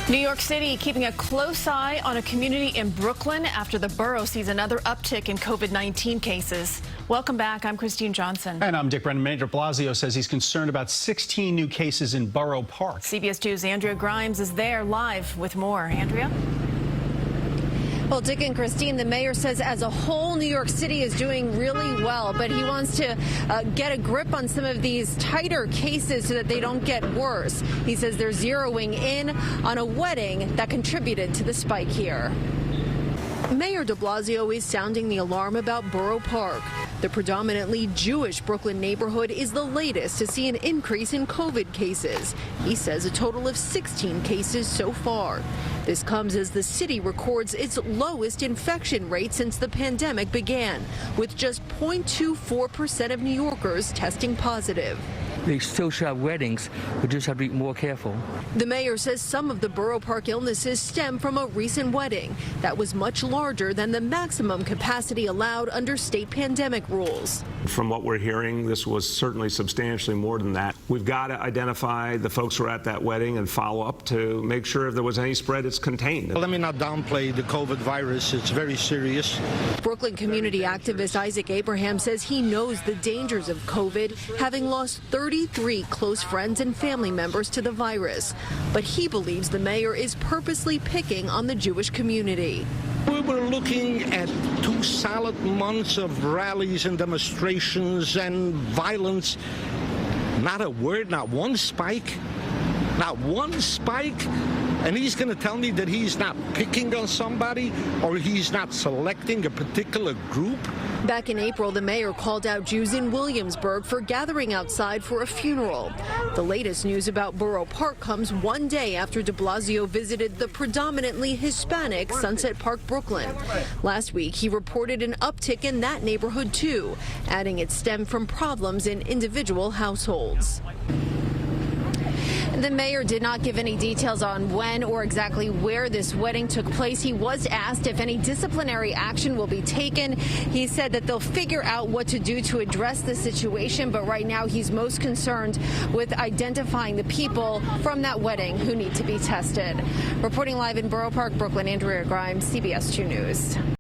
New York City keeping a close eye on a community in Brooklyn after the borough sees another uptick in COVID-19 cases. Welcome back. I'm Christine Johnson. And I'm Dick Brennan. Mayor de Blasio says he's concerned about 16 new cases in Borough Park. CBS 2's Andrea Grymes is there live with more. Andrea? Well, Dick and Christine, the mayor says as a whole, New York City is doing really well, but he wants to get a grip on some of these tighter cases so that they don't get worse. He says they're zeroing in on a wedding that contributed to the spike here. Mayor de Blasio is sounding the alarm about Borough Park. The predominantly Jewish Brooklyn neighborhood is the latest to see an increase in COVID cases. He says a total of 16 cases so far. This comes as the city records its lowest infection rate since the pandemic began, with just 0.24% of New Yorkers testing positive. They still should have weddings. We just have to be more careful. The mayor says some of the Borough Park illnesses stem from a recent wedding that was much larger than the maximum capacity allowed under state pandemic rules. From what we're hearing, this was certainly substantially more than that. We've got to identify the folks who were at that wedding and follow up to make sure if there was any spread, it's contained. Well, let me not downplay the COVID virus. It's very serious. Brooklyn community activist Isaac Abraham says he knows the dangers of COVID, having lost 33 close friends and family members to the virus. But he believes the mayor is purposely picking on the Jewish community. We were looking at 2 solid months of rallies and demonstrations and violence. Not a word, not one spike. Not one spike. And he's going to tell me that he's not picking on somebody or he's not selecting a particular group? Back in April, the mayor called out Jews in Williamsburg for gathering outside for a funeral. The latest news about Borough Park comes one day after de Blasio visited the predominantly Hispanic Sunset Park, Brooklyn. Last week, he reported an uptick in that neighborhood, too, adding it stemmed from problems in individual households. The mayor did not give any details on when or exactly where this wedding took place. He was asked if any disciplinary action will be taken. He said that they'll figure out what to do to address the situation, but right now he's most concerned with identifying the people from that wedding who need to be tested. Reporting live in Borough Park, Brooklyn, Andrea Grymes, CBS 2 News.